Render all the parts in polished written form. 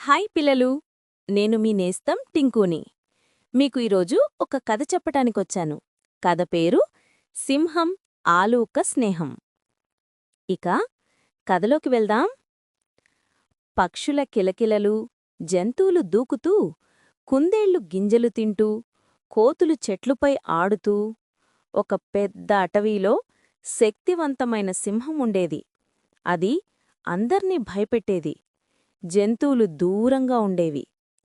Hi పిల్లలు, నేను మీ నేస్తం టింకూని. మీకు ఈరోజు ఒక కథ చెప్పటానికొచ్చాను. కథ పేరు సింహం ఆలూక స్నేహం. ఇక కథలోకి వెళ్దాం. పక్షుల కిలకిలలు, జంతువులు దూకుతూ, కుందేళ్లు గింజలు తింటూ, కోతులు చెట్లుపై ఆడుతూ, ఒక పెద్ద అటవీలో శక్తివంతమైన సింహం ఉండేది. అది అందర్నీ భయపెట్టేది. జంతువులు దూరంగా ఉండేవి.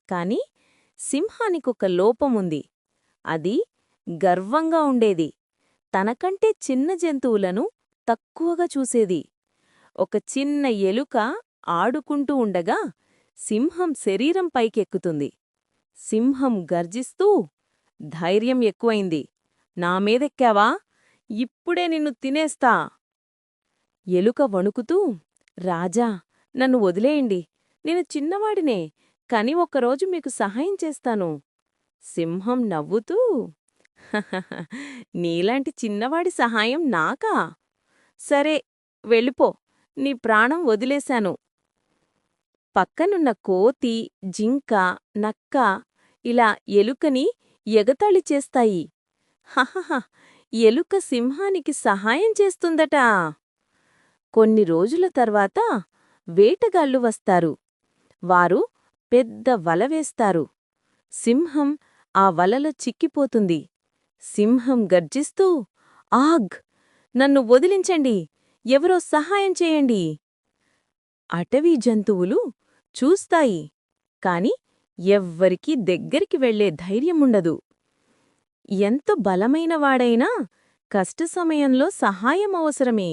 కాని సింహానికొక లోపముంది. అది గర్వంగా ఉండేది. తనకంటే చిన్న జంతువులను తక్కువగా చూసేది. ఒక చిన్న ఎలుక ఆడుకుంటూ ఉండగా సింహం శరీరం పైకెక్కుతుంది. సింహం గర్జిస్తూ, ధైర్యం ఎక్కువైంది. నామీదెక్కావా? ఇప్పుడే నిన్ను తినేస్తా. ఎలుక వణుకుతూ, రాజా, నన్ను వదిలేయండి. నేను చిన్నవాడినే, కాని ఒకరోజు మీకు సహాయం చేస్తాను. సింహం నవ్వుతూ, నీలాంటి చిన్నవాడి సహాయం నాకా? సరే, వెళ్ళిపో, నీ ప్రాణం వదిలేశాను. పక్కనున్న కోతి, జింక, నక్క ఇలా ఎలుకని ఎగతాళి చేస్తాయి. హహహ, ఎలుక సింహానికి సహాయం చేస్తుందట. కొన్ని రోజుల తర్వాత వేటగాళ్ళు వస్తారు. వారు పెద్ద వల వేస్తారు. సింహం ఆ వలలో చిక్కిపోతుంది. సింహం గర్జిస్తూ, ఆగ్! నన్ను వదిలించండి, ఎవరో సహాయం చేయండి. అటవీ జంతువులు చూస్తాయి, కాని ఎవ్వరికీ దగ్గరికి వెళ్లే ధైర్యముండదు. ఎంత బలమైనవాడైనా కష్టసమయంలో సహాయం అవసరమే.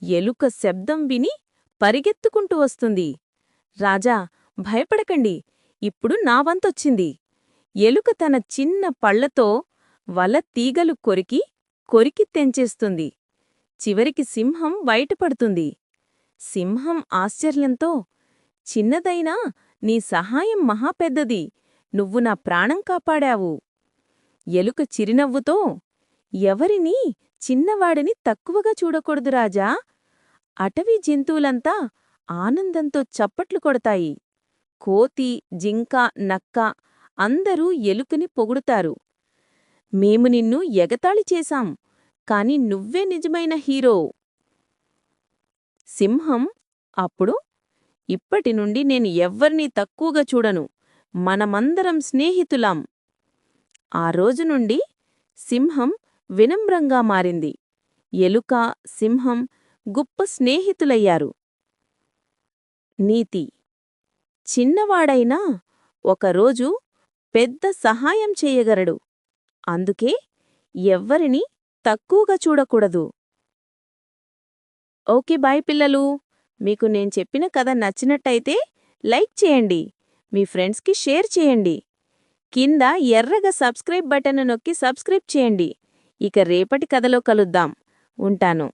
ఎలుక శబ్దం విని పరిగెత్తుకుంటూ వస్తుంది. రాజా, భయపడకండి, ఇప్పుడు నా వంతొచ్చింది. ఎలుక తన చిన్న పళ్లతో వల తీగలు కొరికి తెంచేస్తుంది. చివరికి సింహం బయటపడుతుంది. సింహం ఆశ్చర్యంతో, చిన్నదైనా నీ సహాయం మహాపెద్దది, నువ్వు నా ప్రాణం కాపాడావు. ఎలుక చిరునవ్వుతో, ఎవరినీ చిన్నవాడిని తక్కువగా చూడకూడదు రాజా. అటవీ జంతువులంతా ఆనందంతో చప్పట్లు కొడతాయి. కోతి, జింక, నక్క అందరూ ఎలుకని పొగుడుతారు. మేము నిన్ను ఎగతాళి చేశాం, కాని నువ్వే నిజమైన హీరో. సింహం అప్పుడు, ఇప్పటినుండి నేను ఎవ్వర్నీ తక్కువగా చూడను, మనమందరం స్నేహితులం. ఆ రోజునుండి సింహం వినమ్రంగా మారింది. ఎలుక, సింహం గొప్ప స్నేహితులయ్యారు. నీతి: చిన్నవాడైనా ఒకరోజు పెద్ద సహాయం చేయగలడు. అందుకే ఎవ్వరినీ తక్కువగా చూడకూడదు. ఓకే, బాయ్ పిల్లలు. మీకు నేను చెప్పిన కథ నచ్చినట్టయితే లైక్ చేయండి, మీ ఫ్రెండ్స్కి షేర్ చేయండి. కింద ఎర్రగా సబ్స్క్రైబ్ బటన్ నొక్కి సబ్స్క్రైబ్ చేయండి. ఇక రేపటి కథలో కలుద్దాం. ఉంటాను.